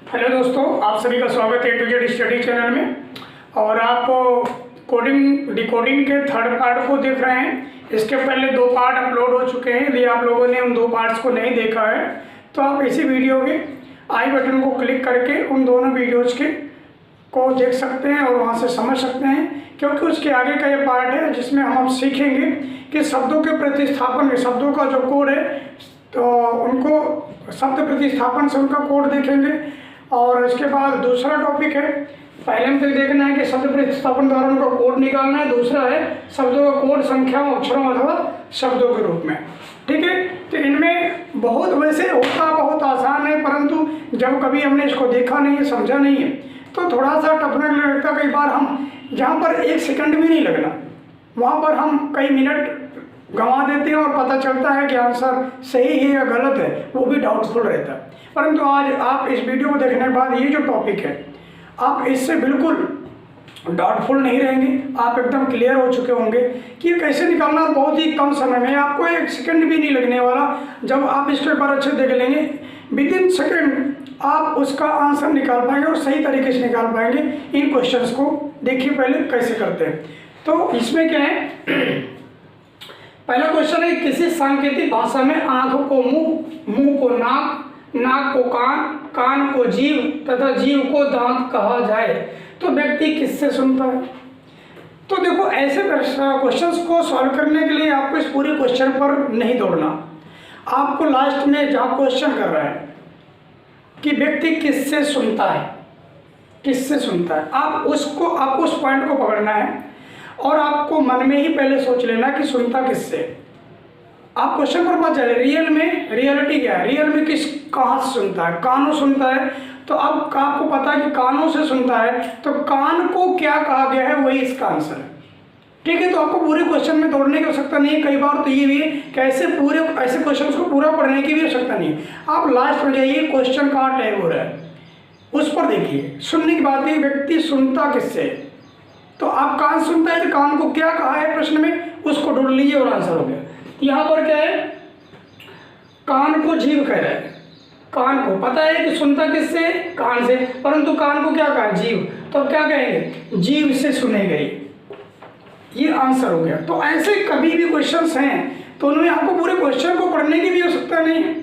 Hello दोस्तों, आप सभी का स्वागत है टू जेड स्टडी चैनल में। और आप कोडिंग डिकोडिंग के थर्ड पार्ट को देख रहे हैं। इसके पहले 2 पार्ट अपलोड हो चुके हैं। यदि आप लोगों ने उन 2 पार्ट्स को नहीं देखा है तो आप इसी वीडियो के आई बटन को क्लिक करके उन दोनों वीडियोज़ के को देख सकते हैं और वहाँ से समझ सकते हैं, क्योंकि उसके आगे का ये पार्ट है जिसमें हम सीखेंगे कि शब्दों के प्रतिस्थापन में शब्दों का जो कोड है तो उनको शब्द प्रतिस्थापन से उनका कोड देखेंगे। और इसके बाद दूसरा टॉपिक है, पहले में तो देखना है कि शब्द प्रतिस्थापन द्वारा उनका कोड निकालना है। दूसरा है शब्दों का कोड संख्याओं, अक्षरों अथवा शब्दों के रूप में। ठीक है, तो इनमें बहुत वैसे होता बहुत आसान है, परंतु जब कभी हमने इसको देखा नहीं है, समझा नहीं है, तो थोड़ा सा टफ लगता। कई बार हम जहाँ पर 1 सेकंड भी नहीं लगना, वहाँ पर हम कई मिनट गंवा देते हैं और पता चलता है कि आंसर सही है या गलत है, वो भी डाउटफुल रहता है। परंतु आज आप इस वीडियो को देखने के बाद ये जो टॉपिक है, आप इससे बिल्कुल डाउटफुल नहीं रहेंगे। आप एकदम क्लियर हो चुके होंगे कि कैसे निकालना, और बहुत ही कम समय में, आपको 1 सेकंड भी नहीं लगने वाला। जब आप इसके बार अच्छे देख लेंगे, विदिन सेकंड आप उसका आंसर निकाल पाएंगे और सही तरीके से निकाल पाएंगे। इन क्वेश्चंस को देखिए पहले कैसे करते हैं। तो इसमें क्या है, पहला क्वेश्चन है, किसी सांकेतिक भाषा में आंख को मुंह, मुंह को नाक, नाक को कान, कान को जीभ तथा जीभ को दांत कहा जाए तो व्यक्ति किससे सुनता है। तो देखो, ऐसे क्वेश्चंस को सॉल्व करने के लिए आपको इस पूरे क्वेश्चन पर नहीं दौड़ना। आपको लास्ट में जहाँ क्वेश्चन कर रहा है कि व्यक्ति किससे सुनता है, किससे सुनता है, आपको उस पॉइंट को पकड़ना है और आपको मन में ही पहले सोच लेना कि सुनता किससे। आप क्वेश्चन पर मत चले, रियल में रियलिटी क्या है, रियल में कहाँ से सुनता है, कानों सुनता है। तो अब आपको पता है कि कानों से सुनता है, तो कान को क्या कहा गया है वही इसका आंसर है। ठीक है, तो आपको पूरे क्वेश्चन में दौड़ने की आवश्यकता नहीं है। कई बार तो ये भी है कि ऐसे क्वेश्चन को पूरा पढ़ने की भी आवश्यकता नहीं है। आप लास्ट में जाइए, क्वेश्चन कहाँ टैग हो रहा है उस पर देखिए। सुनने की बात है, व्यक्ति सुनता किससे, तो आप कान सुनता है तो कान को क्या कहा है प्रश्न में, उसको ढूंढ लीजिए और आंसर हो गया। यहाँ पर क्या है, कान को जीभ कह रहा है। कान को पता है कि सुनता किससे, कान से, परंतु कान को क्या कहा, जीभ। तो क्या कहेंगे, जीभ से सुने गई, ये आंसर हो गया। तो ऐसे कभी भी क्वेश्चंस हैं तो उनमें आपको पूरे क्वेश्चन को पढ़ने की भी आवश्यकता नहीं है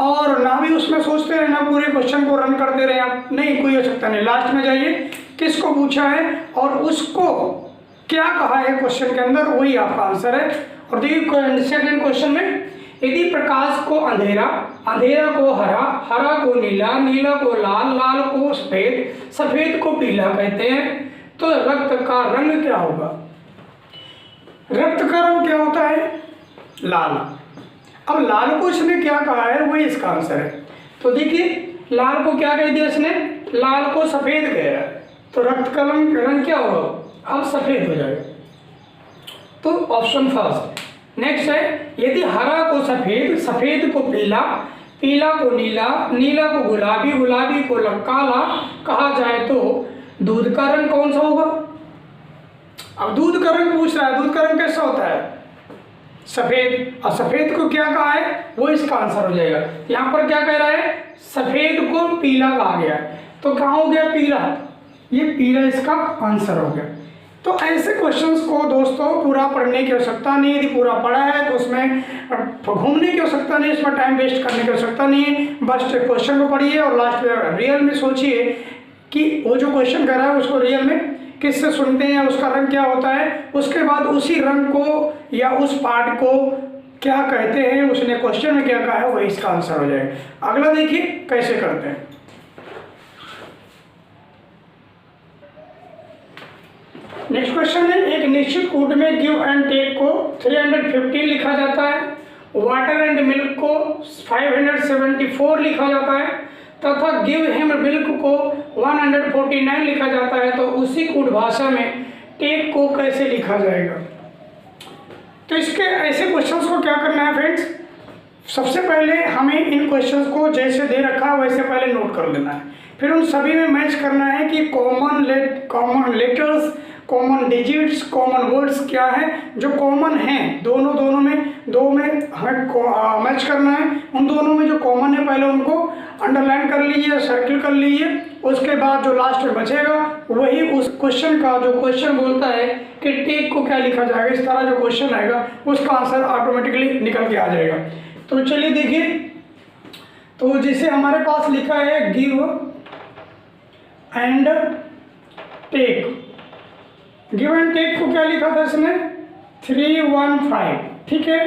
और ना भी उसमें सोचते रहना पूरे क्वेश्चन को रन करते रहे आप, नहीं, कोई आवश्यकता नहीं। लास्ट में जाइए, किसको पूछा है और उसको क्या कहा है क्वेश्चन के अंदर, वही आपका आंसर है। और देखिए सेकंड क्वेश्चन में, यदि प्रकाश को अंधेरा, अंधेरा को हरा, हरा को नीला, नीला को लाल, लाल को सफेद, सफेद को पीला कहते हैं, तो रक्त का रंग क्या होगा। रक्त का रंग क्या होता है, लाल। अब लाल को इसने क्या कहा है वही इसका आंसर है। तो देखिए, लाल को क्या कह दिया इसने, लाल को सफेद कह रहा है, तो रक्त का रंग क्या होगा, अब सफेद हो जाएगा। तो ऑप्शन फर्स्ट। नेक्स्ट है, यदि हरा को सफेद, सफेद को पीला, पीला को नीला, नीला को गुलाबी, गुलाबी को काला कहा जाए तो दूध का रंग कौन सा होगा। अब दूध का रंग पूछ रहा है, दूध का रंग कैसा होता है, सफेद। और सफेद को क्या कहा है वो इसका आंसर हो जाएगा। यहाँ पर क्या कह रहा है, सफेद को पीला कहा गया, तो कहाँ हो गया, पीला, ये पीला इसका आंसर हो गया। तो ऐसे क्वेश्चंस को दोस्तों पूरा पढ़ने की आवश्यकता नहीं है। यदि पूरा पढ़ा है तो उसमें घूमने की आवश्यकता नहीं है, इसमें टाइम वेस्ट करने की आवश्यकता नहीं है। बस क्वेश्चन को पढ़िए और लास्ट में रियल में सोचिए कि वो जो क्वेश्चन कर रहा है उसको रियल में किससे सुनते हैं, उसका रंग क्या होता है। उसके बाद उसी रंग को या उस पार्ट को क्या कहते हैं, उसने क्वेश्चन में क्या कहा है वही इसका आंसर हो जाएगा। अगला देखिए कैसे करते हैं। नेक्स्ट क्वेश्चन है, एक निश्चित कोड में गिव एंड टेक को 315 लिखा जाता है, वाटर एंड मिल्क को 574 लिखा जाता है तथा गिव हिम मिल्क को 149 लिखा जाता है, तो उसी कोड भाषा में टेक को कैसे लिखा जाएगा। तो इसके ऐसे क्वेश्चंस को क्या करना है फ्रेंड्स, सबसे पहले हमें इन क्वेश्चंस को जैसे दे रखा है वैसे पहले नोट कर लेना है। फिर उन सभी में मैच करना है कि common letters common digits, common words क्या है जो कॉमन हैं दोनों में, दो में हमें मैच करना है। उन दोनों में जो कॉमन है पहले उनको अंडरलाइन कर लीजिए, सर्किल कर लीजिए। उसके बाद जो लास्ट में बचेगा वही उस क्वेश्चन का, जो क्वेश्चन बोलता है कि टेक को क्या लिखा जाएगा, इस तरह जो क्वेश्चन आएगा उसका आंसर ऑटोमेटिकली निकल के आ जाएगा। तो चलिए देखिए, तो जैसे हमारे पास लिखा है give and take, give and take को क्या लिखा था इसने 315, ठीक है।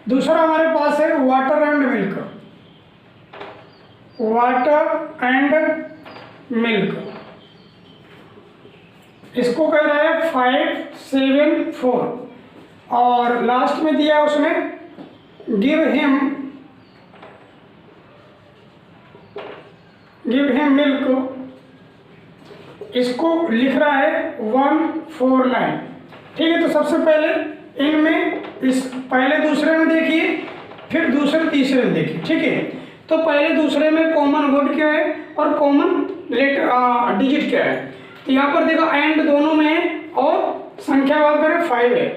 दूसरा हमारे पास है water and milk, water and milk, इसको कह रहा है 574, और लास्ट में दिया उसने गिव हिम मिल्क, इसको लिख रहा है 149, ठीक है। तो सबसे पहले इनमें इस पहले दूसरे में देखिए, फिर दूसरे तीसरे में देखिए, ठीक है। तो पहले दूसरे में कॉमन वर्ड क्या है और कॉमन लेटर डिजिट क्या है। तो यहाँ पर देखो एंड दोनों में है और संख्या बात करें 5 है,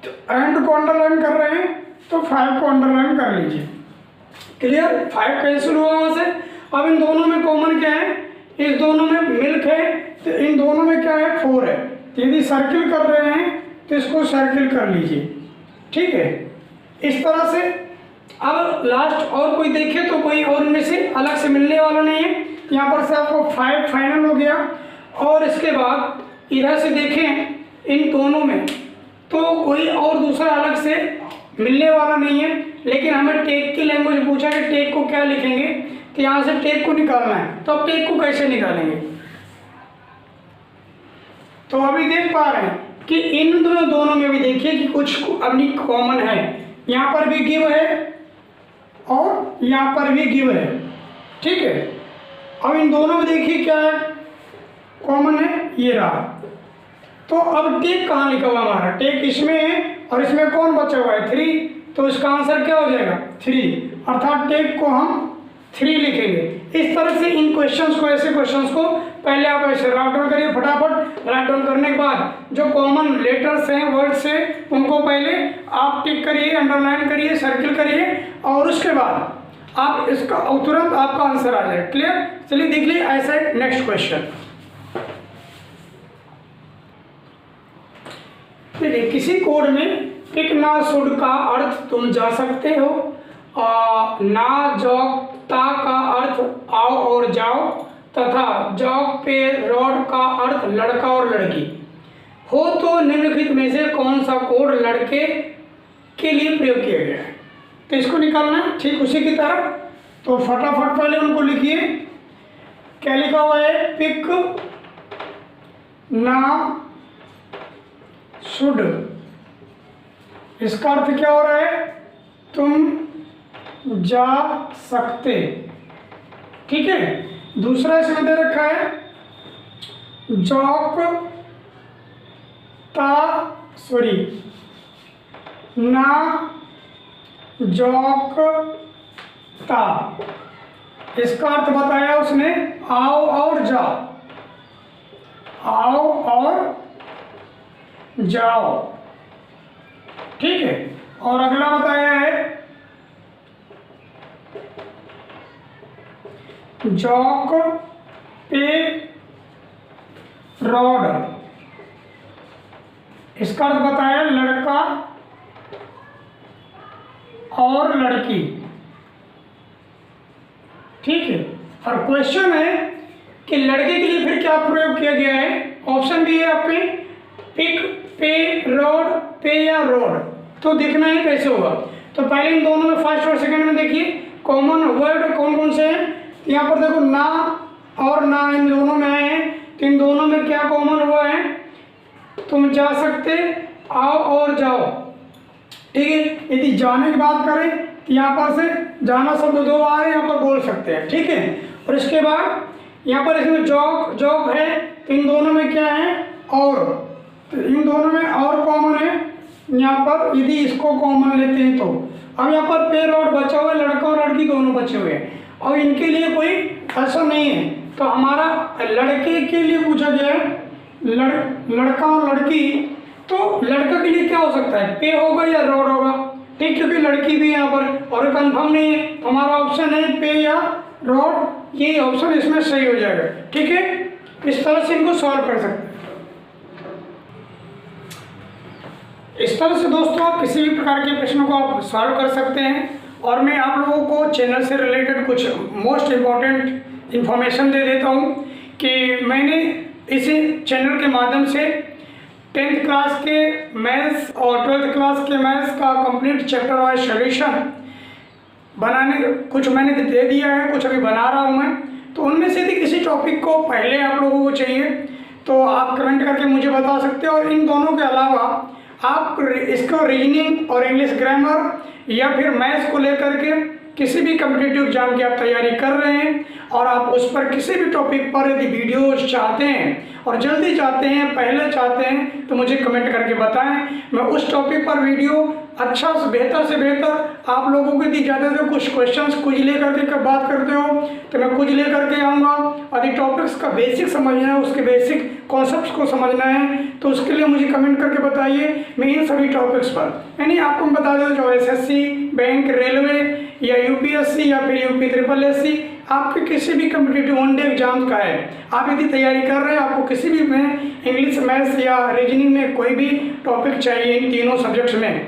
तो एंड को अंडरलाइन कर रहे हैं तो 5 को अंडरलाइन कर लीजिए। क्लियर, 5 कैंसिल हुआ वहाँ से। अब इन दोनों में कॉमन क्या है, इस दोनों में मिल्क है, तो इन दोनों में क्या है 4 है। तो यदि सर्किल कर रहे हैं तो इसको सर्किल कर लीजिए, ठीक है, इस तरह से। अब लास्ट और कोई देखे तो कोई और इनमें से अलग से मिलने वाला नहीं है। यहाँ पर से आपको 5 फाइनल हो गया, और इसके बाद इधर से देखें इन दोनों में तो कोई और दूसरा अलग से मिलने वाला नहीं है। लेकिन हमें टेक की लैंग्वेज पूछा कि टेक को क्या लिखेंगे, तो यहाँ से टेक को निकालना है। तो अब टेक को कैसे निकालेंगे, तो अभी देख पा रहे हैं कि इन दोनों में भी देखिए कि कुछ अपनी कॉमन है। यहाँ पर भी गिव है और यहाँ पर भी गिव है, ठीक है। अब इन दोनों में देखिए क्या है कॉमन है, ये रहा। तो अब टेक कहाँ लिखा हुआ हमारा, टेक इसमें है और इसमें कौन बचा हुआ है 3, तो इसका आंसर क्या हो जाएगा 3, अर्थात टेक को हम 3 लिखेंगे। इस तरह से इन क्वेश्चंस को, ऐसे क्वेश्चंस को पहले आप ऐसे राइट डाउन करिए फटाफट। राइट डाउन करने के बाद जो कॉमन लेटर्स हैं, वर्ड्स हैं, उनको पहले आप टिक करिए, अंडरलाइन करिए, सर्किल करिए, और उसके बाद आप इसका तुरंत आपका आंसर आ जाए। क्लियर, चलिए देख लीजिए ऐसा एक नेक्स्ट क्वेश्चन। देखिए, किसी कोड में पिक ना शुड का अर्थ तुम जा सकते हो, ना जॉक ता का अर्थ आओ और जाओ, तथा जॉक पे रॉड का अर्थ लड़का और लड़की हो, तो निम्नलिखित में से कौन सा कोड लड़के के लिए प्रयोग किया गया है। तो इसको निकालना है ठीक उसी की तरह। तो फटाफट पहले उनको लिखिए, क्या लिखा हुआ है, पिक ना शुड, इसका अर्थ क्या हो रहा है, तुम जा सकते, ठीक है। दूसरा इसमें दे रखा है जॉक ता सॉरी ना जॉक ता, इसका अर्थ बताया उसने आओ और जाओ, आओ और जाओ, ठीक है। और अगला बताया है जॉक पे रॉड, इसका अर्थ बताया लड़का और लड़की, ठीक है। और क्वेश्चन है कि लड़के के लिए फिर क्या प्रयोग किया गया है। ऑप्शन भी है आपके, पिक, पे, रॉड, पे या रोड। तो देखना है कैसे होगा। तो पहले इन दोनों में फर्स्ट और सेकंड में देखिए कॉमन वर्ड कौन कौन से हैं। यहाँ पर देखो ना और ना इन दोनों में आए हैं, तो इन दोनों में क्या कॉमन हुआ है, तुम जा सकते, आओ और जाओ, ठीक है। यदि जाने की बात करें तो यहाँ पर से जाना शब्द 2 बार यहाँ पर बोल सकते हैं, ठीक है। और इसके बाद यहाँ पर इसमें जॉक जॉक है, तो इन दोनों में क्या है और, तो इन दोनों में और कॉमन है यहाँ पर, यदि इसको कॉमन लेते हैं तो। अब यहाँ पर पे रॉड बचा हुआ है, लड़का और लड़की दोनों बचे हुए हैं, और इनके लिए कोई ऐसा नहीं है। तो हमारा लड़के के लिए पूछा गया है, लड़का और लड़की, तो लड़का के लिए क्या हो सकता है, पे होगा या रॉड होगा, ठीक, क्योंकि लड़की भी यहाँ पर और कंफर्म नहीं है, हमारा ऑप्शन है पे या रॉड, ये ऑप्शन इसमें सही हो जाएगा। ठीक है, इस तरह से इनको सॉल्व कर सकते हैं। इस तरह से दोस्तों आप किसी भी प्रकार के प्रश्नों को आप सॉल्व कर सकते हैं। और मैं आप लोगों को चैनल से रिलेटेड कुछ मोस्ट इम्पॉर्टेंट इन्फॉर्मेशन दे देता हूँ कि मैंने इसी चैनल के माध्यम से 10th क्लास के मैथ्स और 12th क्लास के मैथ्स का कंप्लीट चैप्टर वाइज सॉल्यूशन बनाने, कुछ मैंने दे दिया है, कुछ अभी बना रहा हूँ मैं। तो उनमें से यदि किसी टॉपिक को पहले आप लोगों को चाहिए तो आप कमेंट करके मुझे बता सकते हैं। और इन दोनों के अलावा आप इसको रीजनिंग और इंग्लिश ग्रामर या फिर मैथ्स को लेकर के किसी भी कॉम्पिटिटिव एग्जाम की आप तैयारी कर रहे हैं और आप उस पर किसी भी टॉपिक पर यदि वीडियोज चाहते हैं और जल्दी चाहते हैं, पहले चाहते हैं, तो मुझे कमेंट करके बताएं। मैं उस टॉपिक पर वीडियो अच्छा से बेहतर आप लोगों को दी जाते थे। कुछ क्वेश्चंस कुछ लेकर के कब बात करते हो तो मैं कुछ लेकर के आऊँगा। यदि टॉपिक्स का बेसिक समझना है, उसके बेसिक कॉन्सेप्ट्स को समझना है, तो उसके लिए मुझे कमेंट करके बताइए। मैं इन सभी टॉपिक्स पर यानी आपको मैं बता दें, जो SSC, बैंक, रेलवे या UPSC या फिर UP SSSC, आपके किसी भी कॉम्पिटिटिव वनडे एग्जाम का है, आप यदि तैयारी कर रहे हैं, आपको किसी भी में इंग्लिश, मैथ्स या रीजनिंग में कोई भी टॉपिक चाहिए इन तीनों सब्जेक्ट्स में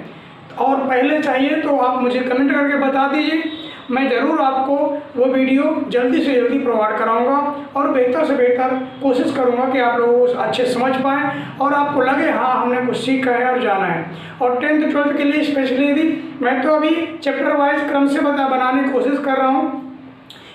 और पहले चाहिए, तो आप मुझे कमेंट करके बता दीजिए। मैं ज़रूर आपको वो वीडियो जल्दी से जल्दी प्रोवाइड कराऊंगा और बेहतर से बेहतर कोशिश करूंगा कि आप लोग अच्छे समझ पाएँ और आपको लगे हाँ हमने कुछ सीखा है और जाना है। और 10th 12th के लिए स्पेशली यदि मैं तो अभी चैप्टर वाइज क्रम से बनाने की कोशिश कर रहा हूँ,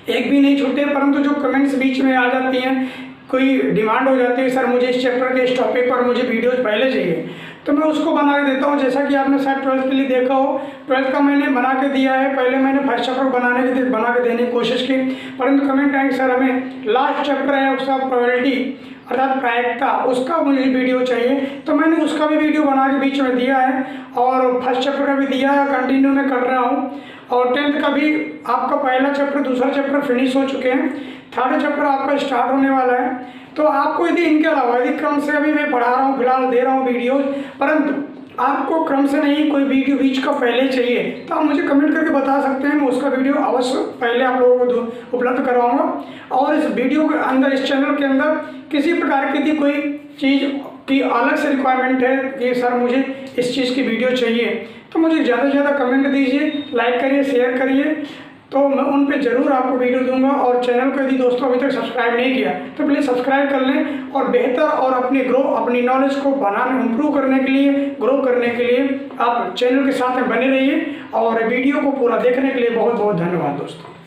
एक भी नहीं छूटे, परंतु जो कमेंट्स बीच में आ जाती हैं, कोई डिमांड हो जाती है सर मुझे इस चैप्टर के इस टॉपिक पर मुझे वीडियोज पहले चाहिए, तो मैं उसको बना के देता हूँ। जैसा कि आपने शायद 12th के लिए देखा हो, 12th का मैंने बना के दिया है। पहले मैंने फर्स्ट चैप्टर बना के देने की कोशिश की, परंतु कमेंट आएंगे सर हमें लास्ट चैप्टर है उसका प्रोबेबिलिटी अर्थात प्रायिकता, उसका मुझे वीडियो चाहिए, तो मैंने उसका भी वीडियो बना के बीच में दिया है और फर्स्ट चैप्टर का भी दिया है, कंटिन्यू में कर रहा हूँ। और 10th का भी आपका पहला चैप्टर, दूसरा चैप्टर फिनिश हो चुके हैं, थर्ड चैप्टर आपका स्टार्ट होने वाला है। तो आपको यदि इनके अलावा यदि क्रम से अभी मैं पढ़ा रहा हूँ, फिलहाल दे रहा हूँ वीडियोज, परंतु आपको क्रम से नहीं कोई वीडियो बीच का पहले चाहिए तो आप मुझे कमेंट करके बता सकते हैं, मैं उसका वीडियो अवश्य पहले आप लोगों को उपलब्ध करवाऊँगा। और इस वीडियो के अंदर, इस चैनल के अंदर किसी प्रकार की कोई चीज़ की अलग से रिक्वायरमेंट है कि सर मुझे इस चीज़ की वीडियो चाहिए, तो मुझे ज़्यादा से ज़्यादा कमेंट दीजिए, लाइक करिए, शेयर करिए, तो मैं उन पे ज़रूर आपको वीडियो दूंगा। और चैनल को यदि दोस्तों अभी तक सब्सक्राइब नहीं किया तो प्लीज़ सब्सक्राइब कर लें और बेहतर और अपनी नॉलेज को इम्प्रूव करने के लिए, ग्रो करने के लिए आप चैनल के साथ में बने रहिए। और वीडियो को पूरा देखने के लिए बहुत बहुत धन्यवाद दोस्तों।